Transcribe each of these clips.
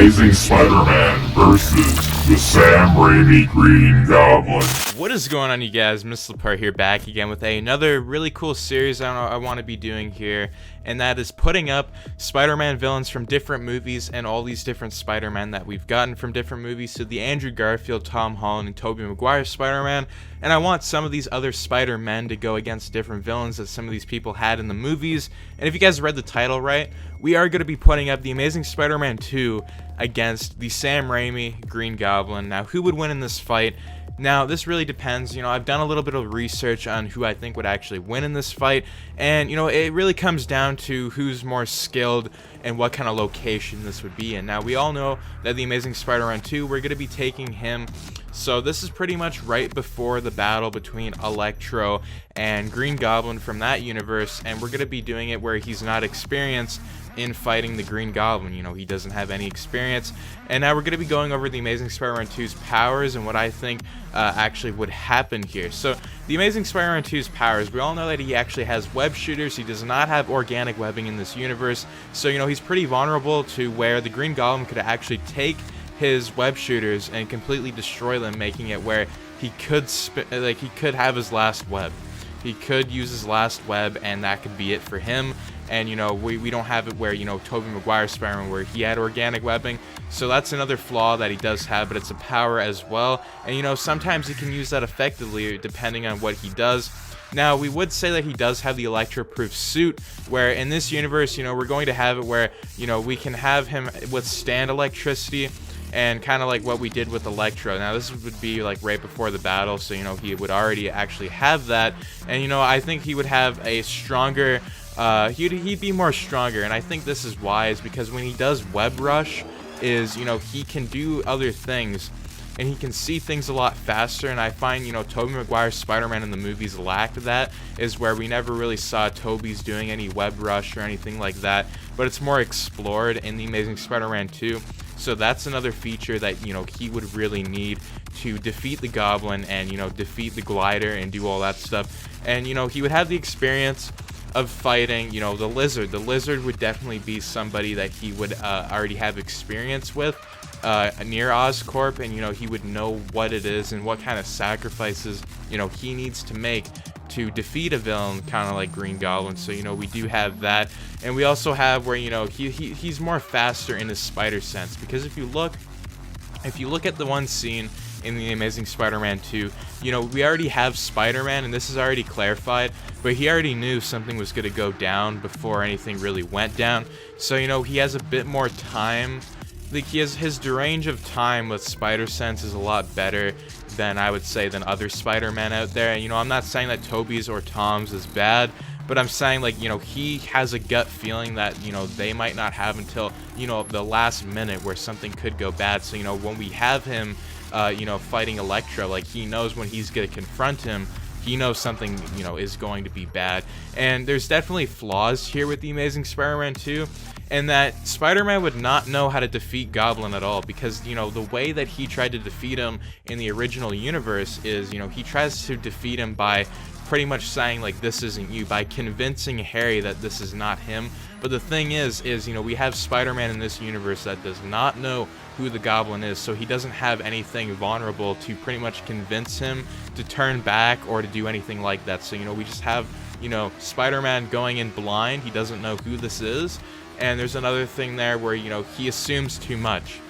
Amazing Spider-Man versus the Sam Raimi Green Goblin. What is going on, you guys? Mr. Lepar here, back again with another really cool series I want to be doing here, and that is putting up Spider-Man villains from different movies and all these different Spider-Man that we've gotten from different movies. So the Andrew Garfield, Tom Holland, and Tobey Maguire Spider-Man, and I want some of these other Spider-Men to go against different villains that some of these people had in the movies. And if you guys read the title right, we are going to be putting up the Amazing Spider-Man 2 against the Sam Raimi Green Goblin. Now, who would win in this fight? Now, this really depends. I've done a little bit of research on who I think would actually win in this fight, and it really comes down to who's more skilled and what kind of location this would be in. Now, we all know that the Amazing Spider-Man 2, we're going to be taking him, so this is pretty much right before the battle between Electro and Green Goblin from that universe, and we're going to be doing it where he's not experienced in fighting the Green Goblin. He doesn't have any experience. And now we're going to be going over the Amazing Spider-Man 2's powers and what I think actually would happen here. So the Amazing Spider-Man 2's powers, we all know that he actually has web shooters. He does not have organic webbing in this universe, so he's pretty vulnerable to where the Green Goblin could actually take his web shooters and completely destroy them, making it where he could he could have his last web. He could use his last web, and that could be it for him. And we don't have it where Tobey Maguire Spider-Man, where he had organic webbing. So that's another flaw that he does have, but it's a power as well. And sometimes he can use that effectively depending on what he does. Now, we would say that he does have the Electro-proof suit, where in this universe, we're going to have it where we can have him withstand electricity, and kind of like what we did with Electro. Now, this would be like right before the battle, so he would already actually have that. And I think he would have a stronger he'd be more stronger, and I think this is wise because when he does web rush is he can do other things and he can see things a lot faster. And I find Tobey Maguire's Spider-Man in the movies lacked that, is where we never really saw Tobey's doing any web rush or anything like that, but it's more explored in the Amazing Spider-Man 2. So that's another feature that he would really need to defeat the Goblin and defeat the glider and do all that stuff. And he would have the experience of fighting the Lizard. The Lizard would definitely be somebody that he would already have experience with near Oscorp, and he would know what it is and what kind of sacrifices he needs to make to defeat a villain kind of like Green Goblin. So we do have that, and we also have where he's more faster in his spider sense, because if you look at the one scene in the Amazing Spider-Man 2, we already have Spider-Man, and this is already clarified, but he already knew something was going to go down before anything really went down. So he has a bit more time. He has his range of time with spider sense is a lot better than I would say than other Spider-Man out there. I'm not saying that Tobey's or Tom's is bad, but I'm saying he has a gut feeling that they might not have until the last minute where something could go bad. So when we have him fighting Electro, he knows when he's going to confront him, he knows something is going to be bad. And there's definitely flaws here with the Amazing Spider-Man 2, and that Spider-Man would not know how to defeat Goblin at all, because the way that he tried to defeat him in the original universe is he tries to defeat him by pretty much saying this isn't you, by convincing Harry that this is not him. But the thing is we have Spider-Man in this universe that does not know who the Goblin is, so he doesn't have anything vulnerable to pretty much convince him to turn back or to do anything like that. So we just have Spider-Man going in blind. He doesn't know who this is, and there's another thing there where he assumes too much,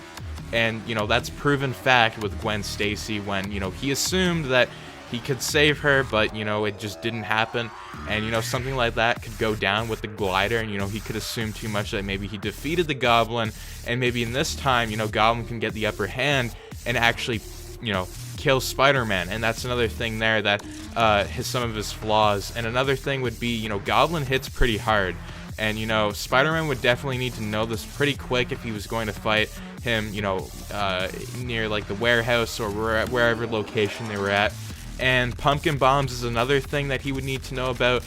and that's proven fact with Gwen Stacy when he assumed that he could save her, but it just didn't happen. And something like that could go down with the glider, and he could assume too much that maybe he defeated the Goblin, and maybe in this time Goblin can get the upper hand and actually kill Spider-Man. And that's another thing there that some of his flaws. And another thing would be Goblin hits pretty hard, and Spider-Man would definitely need to know this pretty quick if he was going to fight him near the warehouse or wherever location they were at. And pumpkin bombs is another thing that he would need to know about,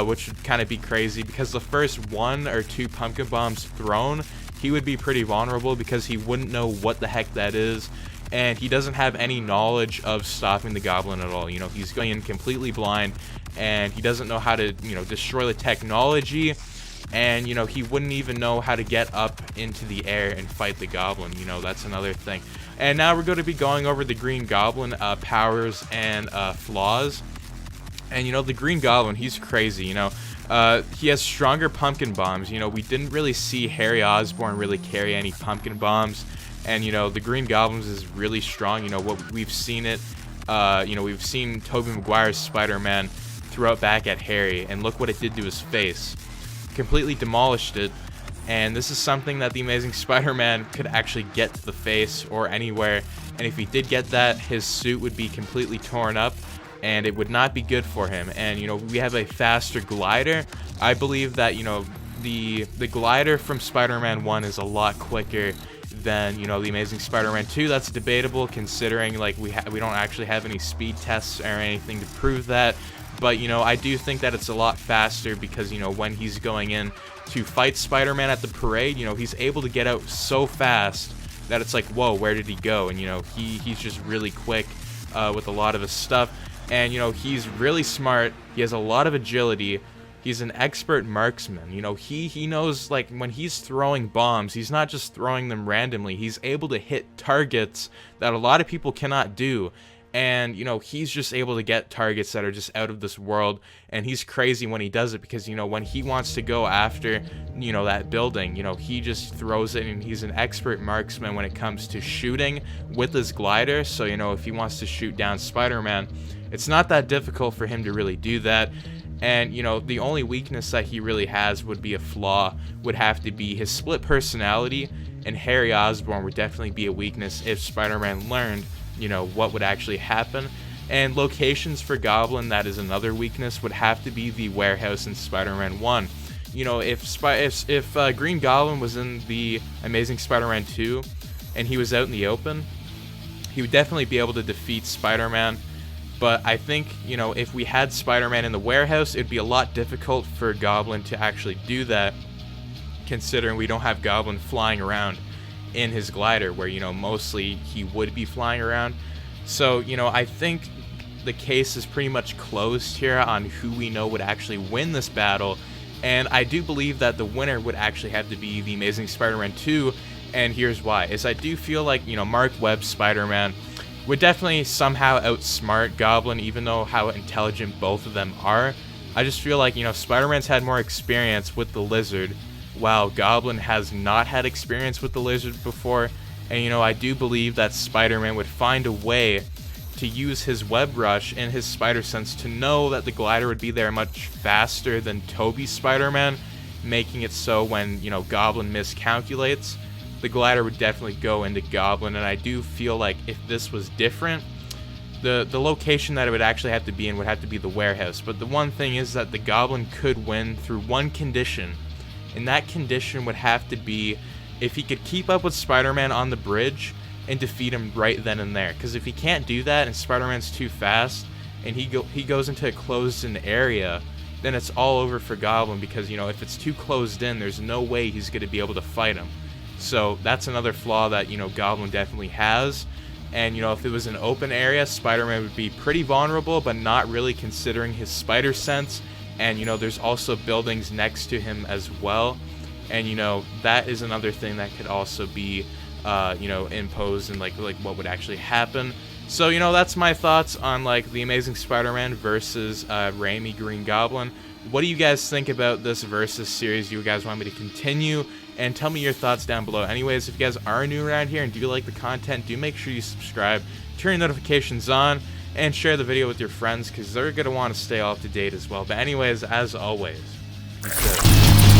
which would kind of be crazy, because the first 1 or 2 pumpkin bombs thrown, he would be pretty vulnerable because he wouldn't know what the heck that is, and he doesn't have any knowledge of stopping the Goblin at all. He's going in completely blind, and he doesn't know how to destroy the technology and you know, he wouldn't even know how to get up into the air and fight the Goblin. You know, that's another thing. And now we're going to be going over the Green Goblin powers and flaws. And you know, the Green Goblin, he's crazy. You know, he has stronger pumpkin bombs. You know, we didn't really see Harry Osborn really carry any pumpkin bombs, and you know, the Green Goblin is really strong. You know, what we've seen it. You know, we've seen Tobey Maguire's Spider-Man throw it back at Harry, and look what it did to his face. Completely demolished it. And this is something that the Amazing Spider-Man could actually get to the face or anywhere, and if he did get that, his suit would be completely torn up and it would not be good for him. And you know, we have a faster glider. I believe that, you know, the glider from Spider-Man 1 is a lot quicker than, you know, the Amazing Spider-Man 2. That's debatable, considering like we don't actually have any speed tests or anything to prove that. But you know, I do think that it's a lot faster because, you know, when he's going in to fight Spider-Man at the parade, you know, he's able to get out so fast that it's like, whoa, where did he go? And you know, he's just really quick with a lot of his stuff. And you know, he's really smart. He has a lot of agility. He's an expert marksman. You know, he knows, like, when he's throwing bombs, he's not just throwing them randomly. He's able to hit targets that a lot of people cannot do. And you know, he's just able to get targets that are just out of this world, and he's crazy when he does it, because you know, when he wants to go after, you know, that building, you know, he just throws it, and he's an expert marksman when it comes to shooting with his glider. So you know, if he wants to shoot down Spider-Man, it's not that difficult for him to really do that. And you know, the only weakness that he really has would be a flaw, would have to be his split personality, and Harry Osborn would definitely be a weakness if Spider-Man learned, you know, what would actually happen. And locations for Goblin, that is another weakness, would have to be the warehouse in Spider-Man 1. You know, if Green Goblin was in the Amazing Spider-Man 2 and he was out in the open, he would definitely be able to defeat Spider-Man. But I think, you know, if we had Spider-Man in the warehouse, it'd be a lot difficult for Goblin to actually do that, considering we don't have Goblin flying around in his glider, where, you know, mostly he would be flying around. So, you know, I think the case is pretty much closed here on who we know would actually win this battle. And I do believe that the winner would actually have to be the Amazing Spider-Man 2, and here's why. Is I do feel like, you know, Mark Webb's Spider-Man would definitely somehow outsmart Goblin, even though how intelligent both of them are. I just feel like, you know, Spider-Man's had more experience with the Lizard, while Goblin has not had experience with the Lizard before. And you know, I do believe that Spider-Man would find a way to use his web rush and his spider sense to know that the glider would be there much faster than Tobey's Spider-Man, making it so when, you know, Goblin miscalculates, the glider would definitely go into Goblin. And I do feel like if this was different, the location that it would actually have to be in would have to be the warehouse. But the one thing is that the Goblin could win through one condition, and that condition would have to be if he could keep up with Spider-Man on the bridge and defeat him right then and there. Because if he can't do that and Spider-Man's too fast and he goes into a closed-in area, then it's all over for Goblin, because, you know, if it's too closed in, there's no way he's going to be able to fight him. So that's another flaw that, you know, Goblin definitely has. And, you know, if it was an open area, Spider-Man would be pretty vulnerable, but not really, considering his spider sense. And, you know, there's also buildings next to him as well. And, you know, that is another thing that could also be, you know, imposed, and like what would actually happen. So, you know, that's my thoughts on, like, the Amazing Spider-Man versus Raimi Green Goblin. What do you guys think about this versus series? Do you guys want me to continue? And tell me your thoughts down below. Anyways, if you guys are new around here and do like the content, do make sure you subscribe, turn your notifications on, and share the video with your friends, because they're going to want to stay up to date as well. But anyways, as always, peace out.